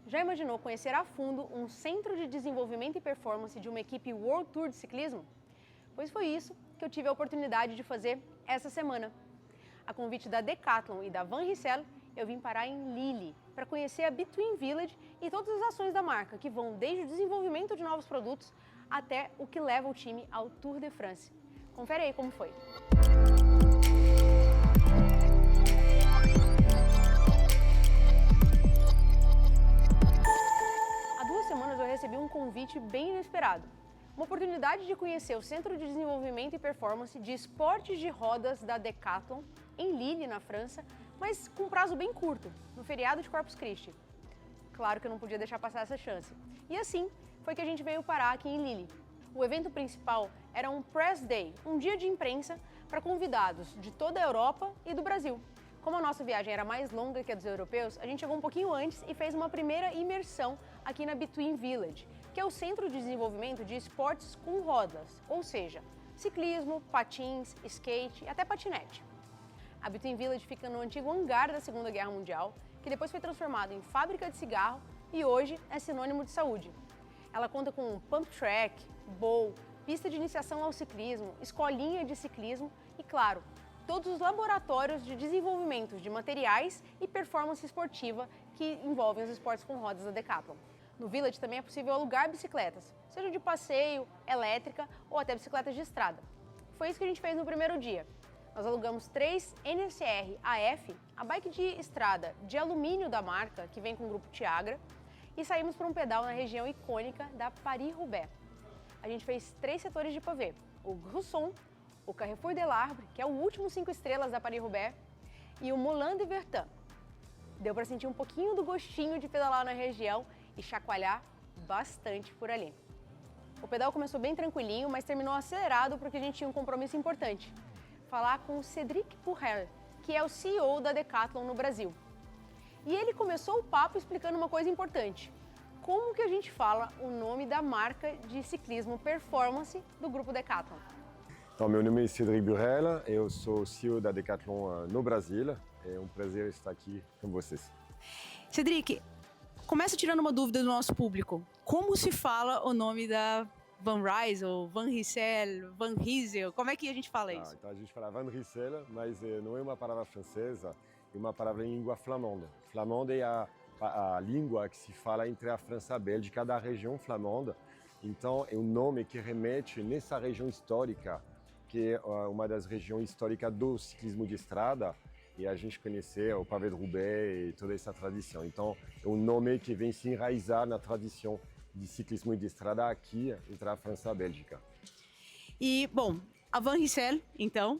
Já imaginou conhecer a fundo um centro de desenvolvimento e performance de uma equipe World Tour de ciclismo? Pois foi isso que eu tive a oportunidade de fazer essa semana. A convite da Decathlon e da Van Rysel, eu vim parar em Lille para conhecer a Between Village e todas as ações da marca, que vão desde o desenvolvimento de novos produtos até o que leva o time ao Tour de France. Confere aí como foi. Há 2 semanas eu recebi um convite bem inesperado. Uma oportunidade de conhecer o Centro de Desenvolvimento e Performance de Esportes de Rodas da Decathlon, em Lille, na França, mas com um prazo bem curto, no feriado de Corpus Christi. Claro que eu não podia deixar passar essa chance. E assim foi que a gente veio parar aqui em Lille. O evento principal era um Press Day, um dia de imprensa para convidados de toda a Europa e do Brasil. Como a nossa viagem era mais longa que a dos europeus, a gente chegou um pouquinho antes e fez uma primeira imersão aqui na Between Village, que é o Centro de Desenvolvimento de Esportes com Rodas, ou seja, ciclismo, patins, skate e até patinete. A Between Village fica no antigo hangar da Segunda Guerra Mundial, que depois foi transformado em fábrica de cigarro e hoje é sinônimo de saúde. Ela conta com pump track, bowl, pista de iniciação ao ciclismo, escolinha de ciclismo e, claro, todos os laboratórios de desenvolvimento de materiais e performance esportiva que envolvem os esportes com rodas da Decathlon. No Village também é possível alugar bicicletas, seja de passeio, elétrica ou até bicicletas de estrada. Foi isso que a gente fez no primeiro dia. Nós alugamos 3 NSR AF, a bike de estrada de alumínio da marca, que vem com o grupo Tiagra, e saímos para um pedal na região icônica da Paris-Roubaix. A gente fez 3 setores de pavê, o Grusson, o Carrefour de l'Arbre, que é o último 5 estrelas da Paris-Roubaix, e o Moulin de Vertin. Deu para sentir um pouquinho do gostinho de pedalar na região e chacoalhar bastante por ali. O pedal começou bem tranquilinho, mas terminou acelerado porque a gente tinha um compromisso importante: falar com o Cédric Pourrel, que é o CEO da Decathlon no Brasil. E ele começou o papo explicando uma coisa importante: como que a gente fala o nome da marca de ciclismo performance do grupo Decathlon. Então, meu nome é Cédric Pourrel, eu sou CEO da Decathlon no Brasil. É um prazer estar aqui com vocês. Cédric, começa tirando uma dúvida do nosso público. Como se fala o nome da Van Rysel, Van Rysel, Van Rysel? Como é que a gente fala isso? Então a gente fala Van Rysel, mas não é uma palavra francesa, é uma palavra em língua flamande. Flamande é a língua que se fala entre a França e a Bélgica, da região flamande. Então é um nome que remete nessa região histórica, que é uma das regiões históricas do ciclismo de estrada, e a gente conheceu o pavé de Roubaix e toda essa tradição. Então é um nome que vem se enraizar na tradição de ciclismo de estrada aqui entre a França e a Bélgica. E, bom, a Van Rysel, então,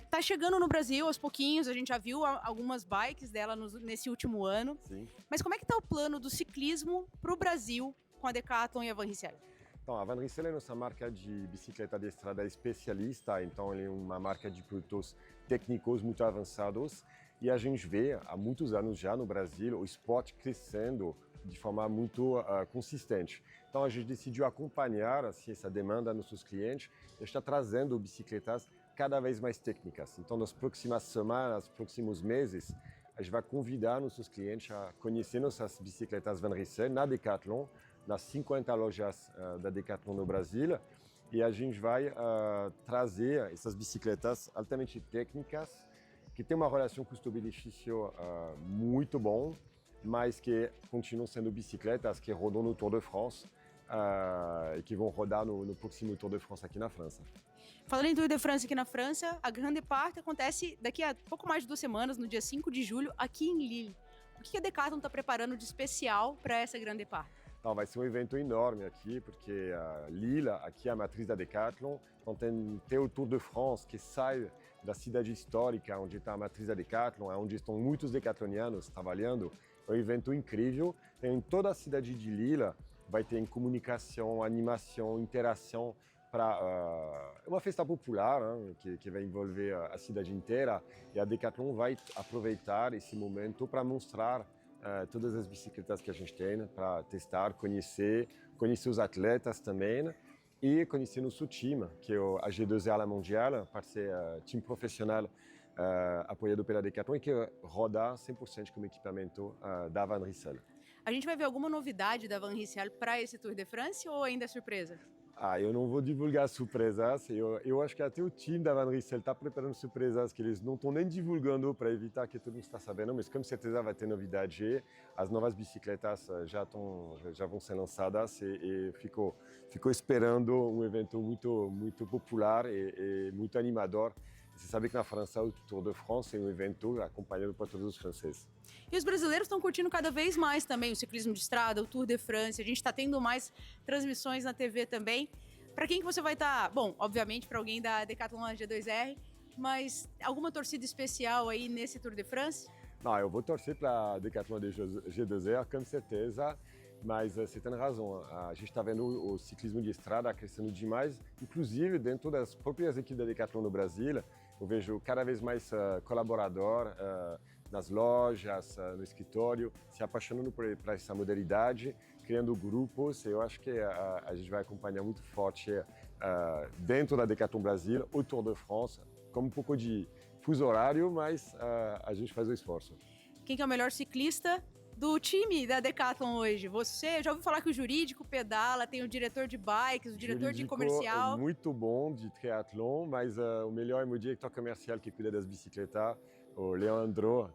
tá chegando no Brasil aos pouquinhos, a gente já viu algumas bikes dela nesse último ano. Sim. Mas como é que tá o plano do ciclismo para o Brasil com a Decathlon e a Van Rysel? Então, a Van Rysel é nossa marca de bicicleta de estrada especialista, então ela é uma marca de produtos técnicos muito avançados, e a gente vê há muitos anos já no Brasil o esporte crescendo de forma muito consistente. Então a gente decidiu acompanhar assim, essa demanda dos nossos clientes e está trazendo bicicletas cada vez mais técnicas. Então nas próximas semanas, próximos meses, a gente vai convidar nossos clientes a conhecer nossas bicicletas Van Rysel na Decathlon, nas 50 lojas da Decathlon no Brasil, e a gente vai trazer essas bicicletas altamente técnicas, que tem uma relação custo-benefício muito bom, mas que continuam sendo bicicletas que rodam no Tour de France e que vão rodar no próximo Tour de France aqui na França. Falando em Tour de France aqui na França, a Grande Parte acontece daqui a pouco mais de 2 semanas, no dia 5 de julho, aqui em Lille. O que a Decathlon está preparando de especial para essa Grande Parte? Então, vai ser um evento enorme aqui, porque Lille, aqui é a matriz da Decathlon, então tem o Tour de France que sai da cidade histórica, onde está a matriz da Decathlon, onde estão muitos decathlonianos trabalhando. É um evento incrível. Em toda a cidade de Lille vai ter comunicação, animação, interação. É uma festa popular, né, que vai envolver a cidade inteira, e a Decathlon vai aproveitar esse momento para mostrar todas as bicicletas que a gente tem, para testar, conhecer os atletas também, e conhecer nosso time, que é a G2R Mondial, parceiro, time profissional apoiado pela Decathlon, e que roda 100% com o equipamento da Van Rysel. A gente vai ver alguma novidade da Van Rysel para esse Tour de France ou ainda é surpresa? Eu não vou divulgar surpresas. Eu acho que até o time da Van Rysel está preparando surpresas que eles não estão nem divulgando para evitar que todo mundo está sabendo, mas com certeza vai ter novidade. As novas bicicletas já vão ser lançadas e ficou esperando um evento muito popular e muito animador. Você sabe que na França o Tour de France é um evento acompanhado por todos os franceses. E os brasileiros estão curtindo cada vez mais também o ciclismo de estrada, o Tour de France. A gente está tendo mais transmissões na TV também. Para quem que você vai estar? Bom, obviamente para alguém da Decathlon G2R, mas alguma torcida especial aí nesse Tour de France? Não, eu vou torcer para a Decathlon G2R, com certeza, mas você tem razão. A gente está vendo o ciclismo de estrada crescendo demais, inclusive dentro das próprias equipes da Decathlon no Brasil. Eu vejo cada vez mais colaborador nas lojas, no escritório, se apaixonando por essa modalidade, criando grupos. Eu acho que a gente vai acompanhar muito forte dentro da Decathlon Brasil o Tour de France, com um pouco de fuso horário, mas a gente faz o esforço. Quem que é o melhor ciclista do time da Decathlon hoje? Você já ouviu falar que o jurídico pedala, tem o diretor de bikes, o diretor de comercial? É muito bom de triatlon, mas o melhor é o diretor comercial que cuida das bicicletas, o Leandro,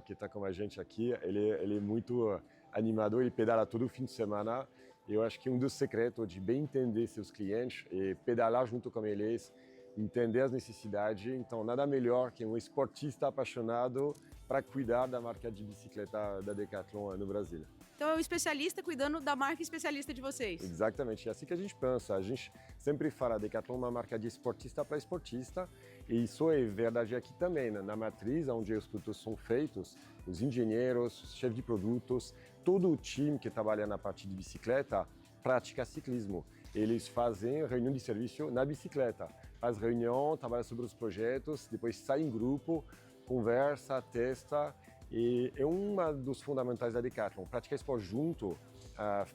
que tá com a gente aqui. Ele é muito animador, ele pedala todo fim de semana. Eu acho que um dos segredos de bem entender seus clientes é pedalar junto com eles, entender as necessidades. Então, nada melhor que um esportista apaixonado para cuidar da marca de bicicleta da Decathlon no Brasil. Então é um especialista cuidando da marca especialista de vocês. Exatamente, é assim que a gente pensa. A gente sempre fala Decathlon é uma marca de esportista para esportista, e isso é verdade aqui também, na matriz, onde os produtos são feitos, os engenheiros, os chefes de produtos, todo o time que trabalha na parte de bicicleta pratica ciclismo. Eles fazem reunião de serviço na bicicleta, faz reunião, trabalha sobre os projetos, depois sai em grupo, conversa, testa, e é uma dos fundamentais da Decathlon. Praticar esporte junto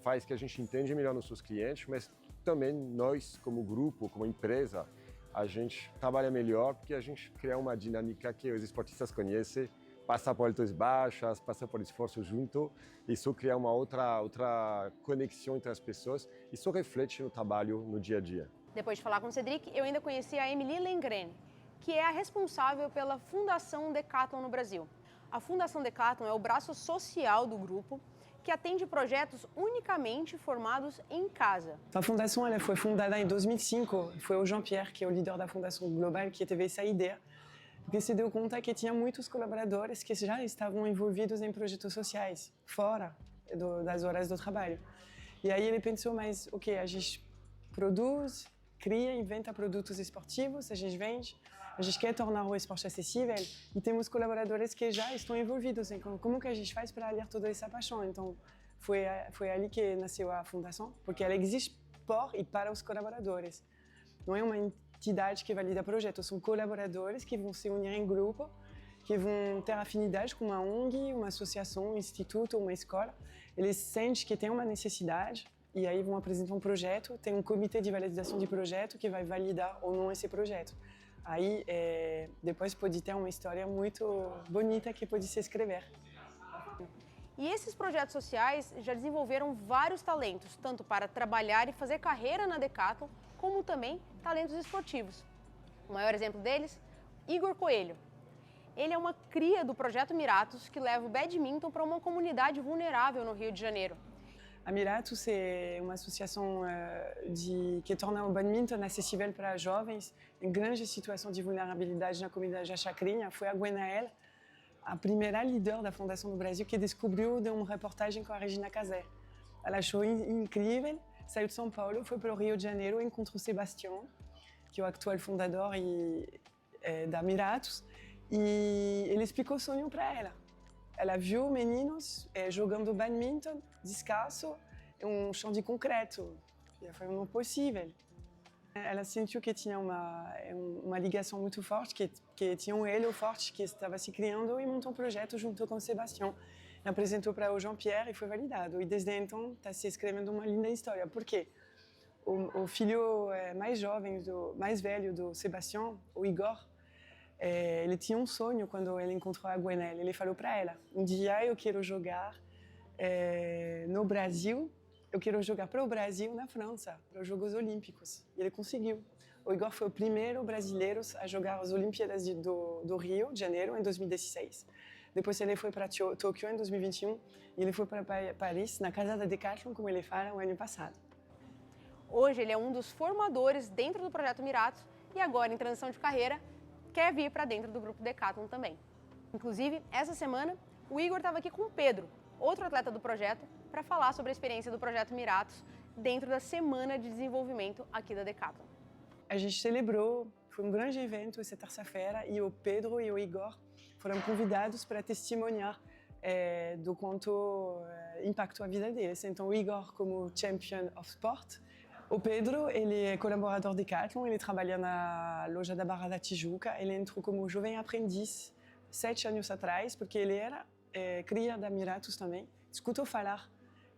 faz que a gente entenda melhor nossos clientes, mas também nós, como grupo, como empresa, a gente trabalha melhor porque a gente cria uma dinâmica que os esportistas conhecem, passa por altas e baixas, passa por esforço junto, isso cria uma outra conexão entre as pessoas, isso reflete no trabalho, no dia a dia. Depois de falar com o Cedric, eu ainda conheci a Emily Lengren, que é a responsável pela Fundação Decathlon no Brasil. A Fundação Decathlon é o braço social do grupo, que atende projetos unicamente formados em casa. A fundação ela foi fundada em 2005. Foi o Jean-Pierre, que é o líder da Fundação Global, que teve essa ideia, porque se deu conta que tinha muitos colaboradores que já estavam envolvidos em projetos sociais, fora das horas do trabalho. E aí ele pensou, mas ok, a gente produz, cria, inventa produtos esportivos, a gente vende, a gente quer tornar o esporte acessível e temos colaboradores que já estão envolvidos. Então, como que a gente faz para aliar toda essa paixão? Então, foi ali que nasceu a fundação, porque ela existe por e para os colaboradores. Não é uma entidade que valida projetos, são colaboradores que vão se unir em grupo, que vão ter afinidade com uma ONG, uma associação, um instituto, uma escola. Eles sentem que tem uma necessidade e aí vão apresentar um projeto, tem um comitê de validação de projeto que vai validar ou não esse projeto. Aí, depois pode ter uma história muito bonita que pode se escrever. E esses projetos sociais já desenvolveram vários talentos, tanto para trabalhar e fazer carreira na Decathlon, como também talentos esportivos. O maior exemplo deles, Igor Coelho. Ele é uma cria do Projeto Miratus, que leva o badminton para uma comunidade vulnerável no Rio de Janeiro. A Miratus é uma associação que torna o badminton acessível para jovens em grande situação de vulnerabilidade na comunidade da Chacrinha. Foi a Gwenaëlle, a primeira líder da Fundação do Brasil, que descobriu de uma reportagem com a Regina Casé. Ela achou incrível, saiu de São Paulo, foi para o Rio de Janeiro, encontrou Sebastião, que é o atual fundador da Miratus, e ele explicou o sonho para ela. Ela viu meninos jogando badminton descalço em um chão de concreto. E foi não possível. Ela sentiu que tinha uma ligação muito forte, que tinha um elo forte que estava se criando e montou um projeto junto com o Sebastião. Apresentou para o Jean-Pierre e foi validado. E desde então está se escrevendo uma linda história. Por quê? O filho mais jovem, mais velho do Sebastião, o Igor, ele tinha um sonho quando ele encontrou a Gwenaëlle. Ele falou para ela, um dia eu quero jogar no Brasil, eu quero jogar para o Brasil na França, para os Jogos Olímpicos. E ele conseguiu. O Igor foi o primeiro brasileiro a jogar as Olimpíadas do Rio de Janeiro em 2016. Depois ele foi para Tóquio em 2021 e ele foi para Paris, na casa da Decathlon, como ele fala, o ano passado. Hoje ele é um dos formadores dentro do Projeto Miratos e agora, em transição de carreira, quer vir para dentro do Grupo Decathlon também. Inclusive, essa semana, o Igor estava aqui com o Pedro, outro atleta do projeto, para falar sobre a experiência do Projeto Miratos dentro da Semana de Desenvolvimento aqui da Decathlon. A gente celebrou, foi um grande evento essa terça-feira e o Pedro e o Igor foram convidados para testemunhar do quanto impactou a vida deles. Então, o Igor como Champion of Sport, o Pedro, ele é colaborador de Decathlon, ele trabalha na loja da Barra da Tijuca, ele entrou como jovem aprendiz 7 anos atrás, porque ele era cria da Miratos também, escutou falar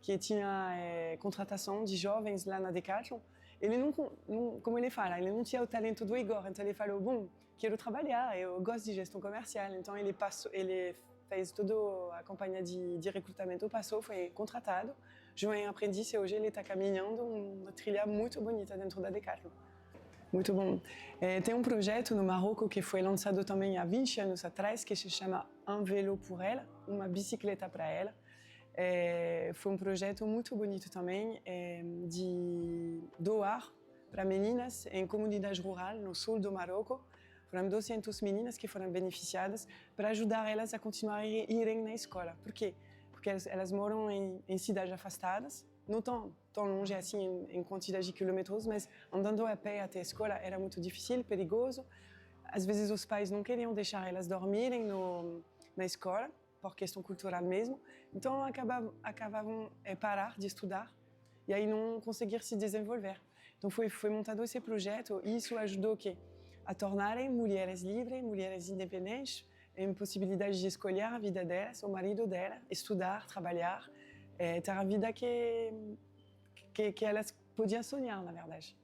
que tinha contratação de jovens lá na Decathlon. Ele não, como ele fala, ele não tinha o talento do Igor, então ele falou, bom, quero trabalhar, eu gosto de gestão comercial, então ele fez toda a campanha de recrutamento, foi contratado, jovem aprendiz e hoje ele está caminhando uma trilha muito bonita dentro da Decathlon. Muito bom. Tem um projeto no Marrocos que foi lançado também há 20 anos atrás, que se chama Un vélo pour elle, uma bicicleta para ela. Foi um projeto muito bonito também, de doar para meninas em comunidade rural no sul do Marrocos. Foram 200 meninas que foram beneficiadas para ajudar elas a continuar a irem na escola. Por quê? Porque elas moram em cidades afastadas, não tão longe assim em quantidade de quilômetros, mas andando a pé até a escola era muito difícil, perigoso. Às vezes os pais não queriam deixar elas dormirem na escola, por questão cultural mesmo. Então acabavam parar de estudar e aí não conseguir se desenvolver. Então foi montado esse projeto e isso ajudou a tornarem mulheres livres, mulheres independentes, em possibilidade de escolher a vida delas, o marido dela, estudar, trabalhar, ter a vida que elas podiam sonhar, na verdade.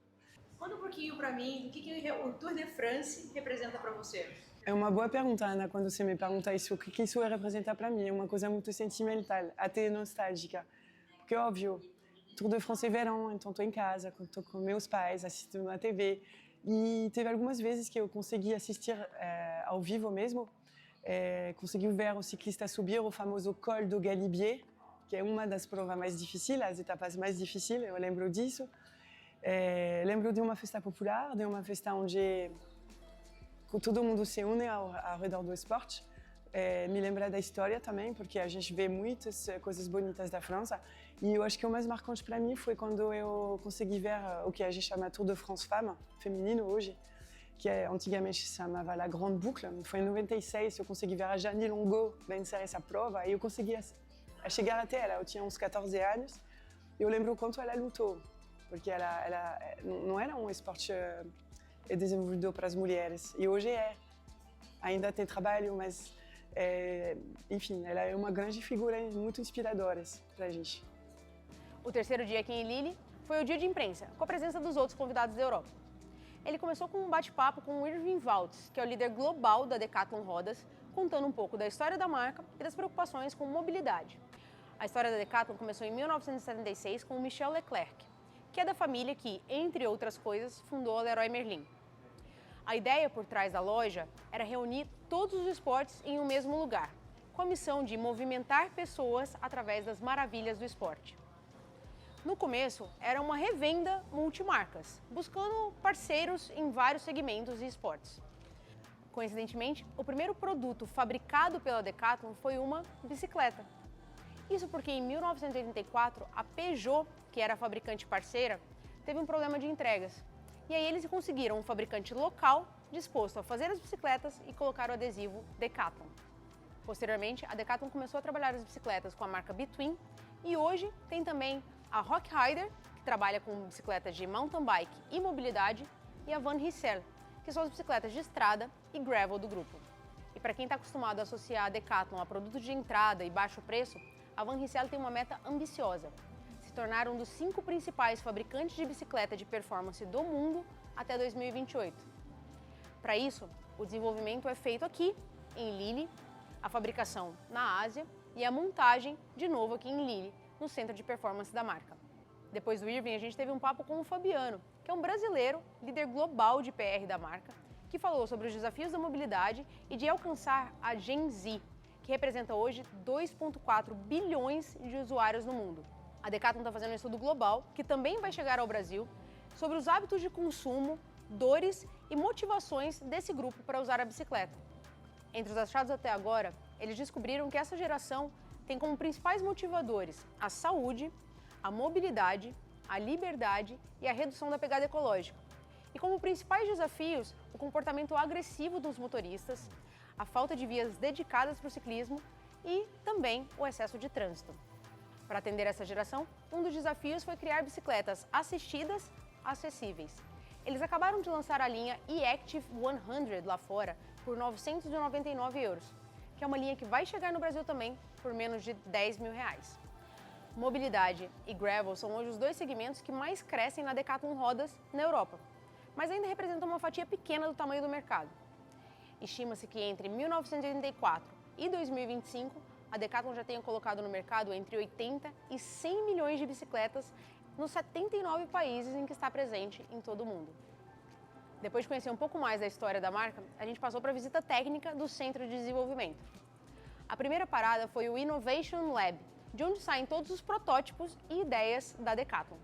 Conta um pouquinho para mim, o que o Tour de France representa para você? É uma boa pergunta, Ana, quando você me pergunta isso, o que isso representa para mim. É uma coisa muito sentimental, até nostálgica. Porque, óbvio, Tour de France é verão, então estou em casa, estou com meus pais, assistindo na TV. E teve algumas vezes que eu consegui assistir ao vivo mesmo, consegui ver o ciclista subir o famoso Col do Galibier, que é uma das provas mais difíceis, as etapas mais difíceis, eu lembro disso. Lembro de uma festa popular, de uma festa onde todo mundo se une ao redor do esporte. Me lembra da história também, porque a gente vê muitas coisas bonitas da França. E eu acho que o mais marcante para mim foi quando eu consegui ver o que a gente chama Tour de France Femme, feminino hoje, que antigamente se chamava La Grande Boucle. Foi em 96, eu consegui ver a Jeanne Longo vencer essa prova e eu consegui chegar até ela. Eu tinha uns 14 anos e eu lembro o quanto ela lutou, porque ela não era um esporte desenvolvido para as mulheres. E hoje ainda tem trabalho, mas enfim, ela é uma grande figura muito inspiradora para a gente. O terceiro dia aqui em Lille foi o dia de imprensa, com a presença dos outros convidados da Europa. Ele começou com um bate-papo com o Irving Waltz, que é o líder global da Decathlon Rodas, contando um pouco da história da marca e das preocupações com mobilidade. A história da Decathlon começou em 1976 com o Michel Leclerc, que é da família que, entre outras coisas, fundou a Leroy Merlin. A ideia por trás da loja era reunir todos os esportes em um mesmo lugar, com a missão de movimentar pessoas através das maravilhas do esporte. No começo, era uma revenda multimarcas, buscando parceiros em vários segmentos e esportes. Coincidentemente, o primeiro produto fabricado pela Decathlon foi uma bicicleta. Isso porque em 1984, a Peugeot, que era a fabricante parceira, teve um problema de entregas. E aí eles conseguiram um fabricante local disposto a fazer as bicicletas e colocar o adesivo Decathlon. Posteriormente, a Decathlon começou a trabalhar as bicicletas com a marca Between e hoje tem também a Rock Rider, que trabalha com bicicletas de mountain bike e mobilidade, e a Van Hessel, que são as bicicletas de estrada e gravel do grupo. E para quem está acostumado a associar a Decathlon a produtos de entrada e baixo preço, a Van Hessel tem uma meta ambiciosa: se tornar um dos 5 principais fabricantes de bicicleta de performance do mundo até 2028. Para isso, o desenvolvimento é feito aqui, em Lille, a fabricação na Ásia e a montagem, de novo aqui em Lille, no centro de performance da marca. Depois do Irving, a gente teve um papo com o Fabiano, que é um brasileiro, líder global de PR da marca, que falou sobre os desafios da mobilidade e de alcançar a Gen Z, que representa hoje 2,4 bilhões de usuários no mundo. A Decathlon está fazendo um estudo global, que também vai chegar ao Brasil, sobre os hábitos de consumo, dores e motivações desse grupo para usar a bicicleta. Entre os achados até agora, eles descobriram que essa geração tem como principais motivadores a saúde, a mobilidade, a liberdade e a redução da pegada ecológica. E como principais desafios, o comportamento agressivo dos motoristas, a falta de vias dedicadas para o ciclismo e também o excesso de trânsito. Para atender essa geração, um dos desafios foi criar bicicletas assistidas acessíveis. Eles acabaram de lançar a linha e-Active 100 lá fora por 999 euros, que é uma linha que vai chegar no Brasil também por menos de 10 mil reais. Mobilidade e gravel são hoje os dois segmentos que mais crescem na Decathlon Rodas na Europa, mas ainda representam uma fatia pequena do tamanho do mercado. Estima-se que entre 1984 e 2025, a Decathlon já tenha colocado no mercado entre 80 e 100 milhões de bicicletas nos 79 países em que está presente em todo o mundo. Depois de conhecer um pouco mais da história da marca, a gente passou para a visita técnica do Centro de Desenvolvimento. A primeira parada foi o Innovation Lab, de onde saem todos os protótipos e ideias da Decathlon.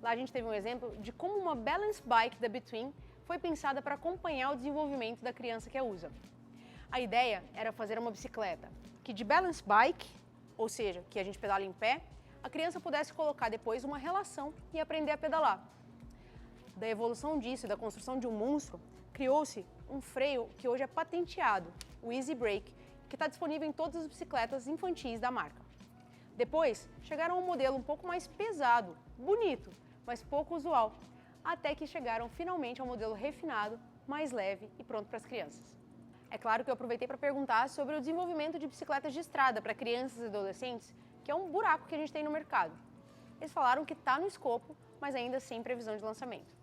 Lá a gente teve um exemplo de como uma balance bike da Between foi pensada para acompanhar o desenvolvimento da criança que a usa. A ideia era fazer uma bicicleta que de balance bike, ou seja, que a gente pedala em pé, a criança pudesse colocar depois uma relação e aprender a pedalar. Da evolução disso e da construção de um monstro, criou-se um freio que hoje é patenteado, o Easy Brake, que está disponível em todas as bicicletas infantis da marca. Depois, chegaram a um modelo um pouco mais pesado, bonito, mas pouco usual, até que chegaram finalmente ao modelo refinado, mais leve e pronto para as crianças. É claro que eu aproveitei para perguntar sobre o desenvolvimento de bicicletas de estrada para crianças e adolescentes, que é um buraco que a gente tem no mercado. Eles falaram que está no escopo, mas ainda sem previsão de lançamento.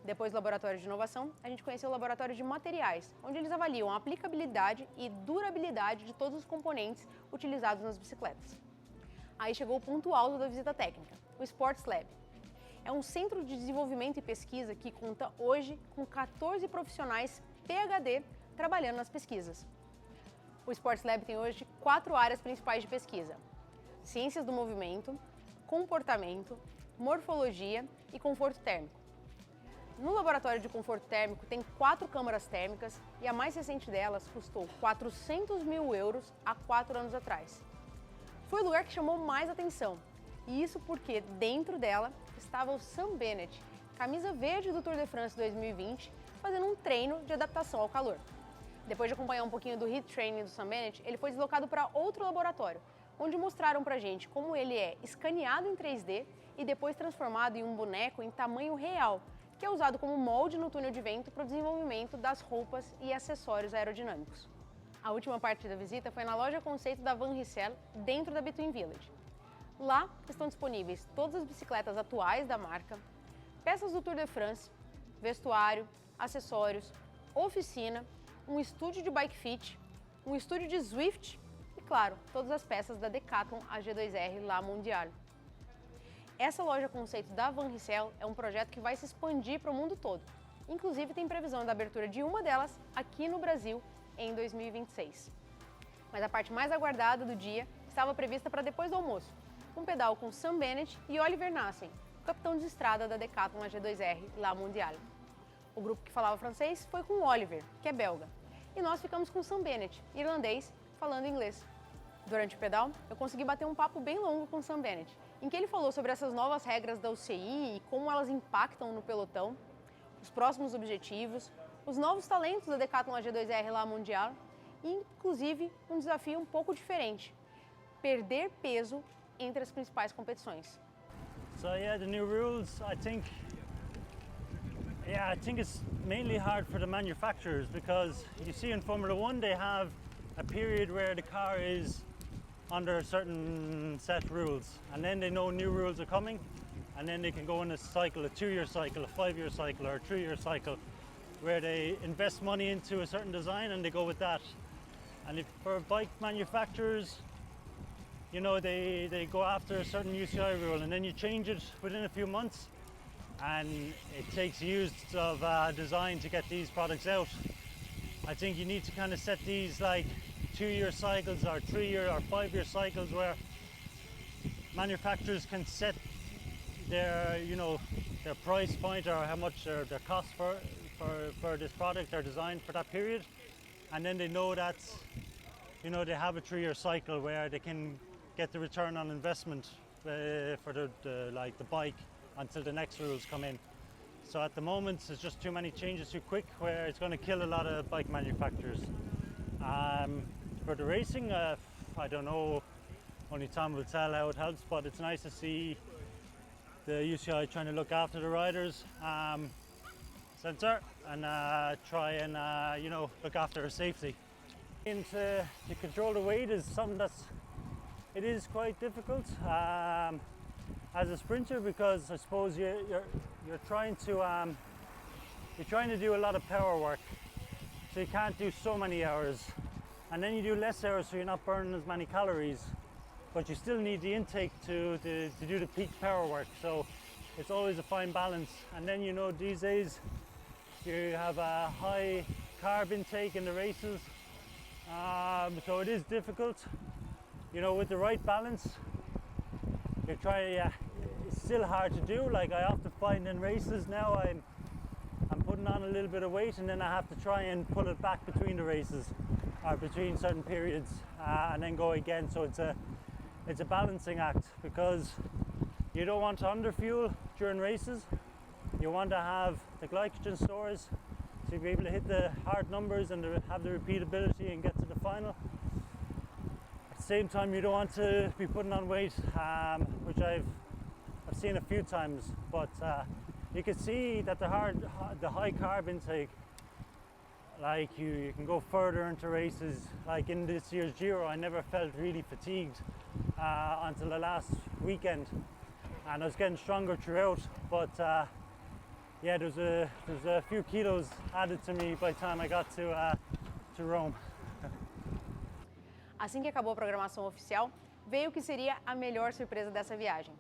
Depois do laboratório de inovação, a gente conheceu o laboratório de materiais, onde eles avaliam a aplicabilidade e durabilidade de todos os componentes utilizados nas bicicletas. Aí chegou o ponto alto da visita técnica, o Sports Lab. É um centro de desenvolvimento e pesquisa que conta hoje com 14 profissionais PhD trabalhando nas pesquisas. O Sports Lab tem hoje 4 áreas principais de pesquisa: ciências do movimento, comportamento, morfologia e conforto térmico. No laboratório de conforto térmico tem 4 câmaras térmicas e a mais recente delas custou 400 mil euros há 4 anos atrás. Foi o lugar que chamou mais atenção, e isso porque dentro dela estava o Sam Bennett, camisa verde do Tour de France 2020, fazendo um treino de adaptação ao calor. Depois de acompanhar um pouquinho do heat training do Sam Bennett, ele foi deslocado para outro laboratório, onde mostraram pra gente como ele é escaneado em 3D e depois transformado em um boneco em tamanho real, que é usado como molde no túnel de vento para o desenvolvimento das roupas e acessórios aerodinâmicos. A última parte da visita foi na loja conceito da Van Rysel, dentro da Between Village. Lá estão disponíveis todas as bicicletas atuais da marca, peças do Tour de France, vestuário, acessórios, oficina, um estúdio de bike fit, um estúdio de Zwift e, claro, todas as peças da Decathlon AG2R La Mondiale. Essa loja conceito da Van Rysel é um projeto que vai se expandir para o mundo todo. Inclusive tem previsão da abertura de uma delas aqui no Brasil em 2026. Mas a parte mais aguardada do dia estava prevista para depois do almoço, um pedal com Sam Bennett e Oliver Nassen, o capitão de estrada da Decathlon AG2R La Mondiale. O grupo que falava francês foi com o Oliver, que é belga, e nós ficamos com Sam Bennett, irlandês, falando inglês. Durante o pedal, eu consegui bater um papo bem longo com Sam Bennett, em que ele falou sobre essas novas regras da UCI e como elas impactam no pelotão, os próximos objetivos, os novos talentos da Decathlon AG2R La Mondiale e, inclusive, um desafio um pouco diferente: perder peso entre as principais competições. So yeah, the new rules, I think it's mainly hard for the manufacturers, because you see in Formula One they have a period where the car is under certain set rules, and then they know new rules are coming, and then they can go in a cycle, a 2-year cycle, a 5-year cycle, or a 3-year cycle, where they invest money into a certain design and they go with that. And if for bike manufacturers, you know, they go after a certain UCI rule and then you change it within a few months, and it takes years of design to get these products out. I think you need to kind of set these like 2-year cycles or 3-year or 5-year cycles where manufacturers can set their, you know, their price point or how much their cost for this product or design for that period, and then they know that, you know, they have a 3-year cycle where they can get the return on investment for the bike until the next rules come in. So at the moment, it's just too many changes too quick, where it's going to kill a lot of bike manufacturers. For the racing, I don't know, only time will tell how it helps, but it's nice to see the UCI trying to look after the riders' center and try and, you know, look after their safety. And to control the weight is something it is quite difficult as a sprinter, because I suppose you're trying to do a lot of power work, so you can't do so many hours, and then you do less hours, so you're not burning as many calories, but you still need the intake to do the peak power work. So it's always a fine balance. And then, you know, these days you have a high carb intake in the races, so it is difficult. You know, with the right balance, you try. It's still hard to do. Like, I often find in races now, I'm putting on a little bit of weight, and then I have to try and pull it back between the races or between certain periods, and then go again. So it's a balancing act, because you don't want to underfuel during races. You want to have the glycogen stores so you'll be able to hit the hard numbers and have the repeatability and get to the final. At the same time, you don't want to be putting on weight, which I've seen a few times, but you can see that the high carb intake, like you can go further into races. Like in this year's Giro, I never felt really fatigued until the last weekend, and I was getting stronger throughout, but yeah, there's a few kilos added to me by the time I got to Rome. Assim que acabou a programação oficial, veio o que seria a melhor surpresa dessa viagem.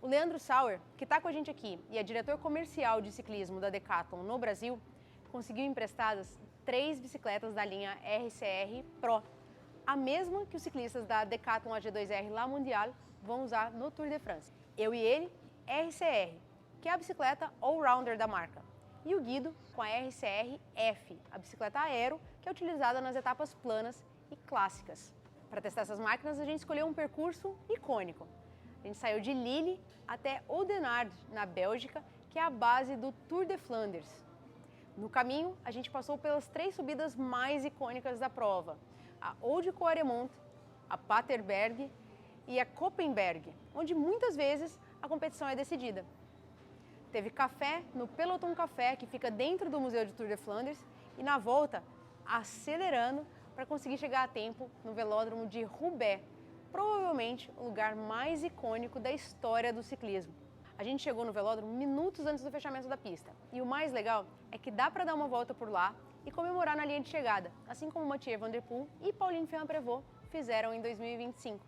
O Leandro Sauer, que está com a gente aqui e é diretor comercial de ciclismo da Decathlon no Brasil, conseguiu emprestadas 3 bicicletas da linha RCR Pro, a mesma que os ciclistas da Decathlon AG2R La Mondiale vão usar no Tour de France. Eu e ele, RCR, que é a bicicleta all-rounder da marca, e o Guido com a RCR F, a bicicleta aero que é utilizada nas etapas planas e clássicas. Para testar essas máquinas, a gente escolheu um percurso icônico. A gente saiu de Lille até Oudenaarde, na Bélgica, que é a base do Tour de Flandres. No caminho, a gente passou pelas 3 subidas mais icônicas da prova: a Oude Coaremont, a Paterberg e a Koppenberg, onde muitas vezes a competição é decidida. Teve café no Peloton Café, que fica dentro do Museu de Tour de Flandres, e na volta, acelerando para conseguir chegar a tempo no velódromo de Roubaix, provavelmente o lugar mais icônico da história do ciclismo. A gente chegou no velódromo minutos antes do fechamento da pista, e o mais legal é que dá para dar uma volta por lá e comemorar na linha de chegada, assim como Mathieu Van Der Poel e Pauline Ferrand-Prévot fizeram em 2025.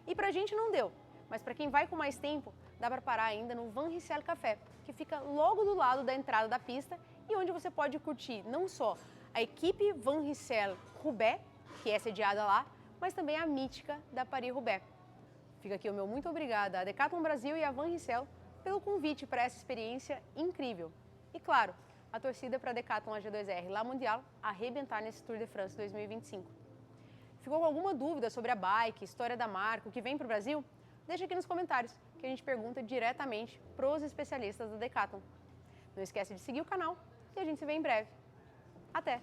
E pra gente não deu, mas para quem vai com mais tempo, dá para parar ainda no Van Rysel Café, que fica logo do lado da entrada da pista e onde você pode curtir não só a equipe Van Rysel Roubaix, que é sediada lá, mas também a mítica da Paris-Roubaix. Fica aqui o meu muito obrigada à Decathlon Brasil e à Van Rysel pelo convite para essa experiência incrível. E claro, a torcida para a Decathlon AG2R La Mondiale arrebentar nesse Tour de France 2025. Ficou com alguma dúvida sobre a bike, história da marca, o que vem para o Brasil? Deixa aqui nos comentários, que a gente pergunta diretamente para os especialistas da Decathlon. Não esquece de seguir o canal e a gente se vê em breve. Até!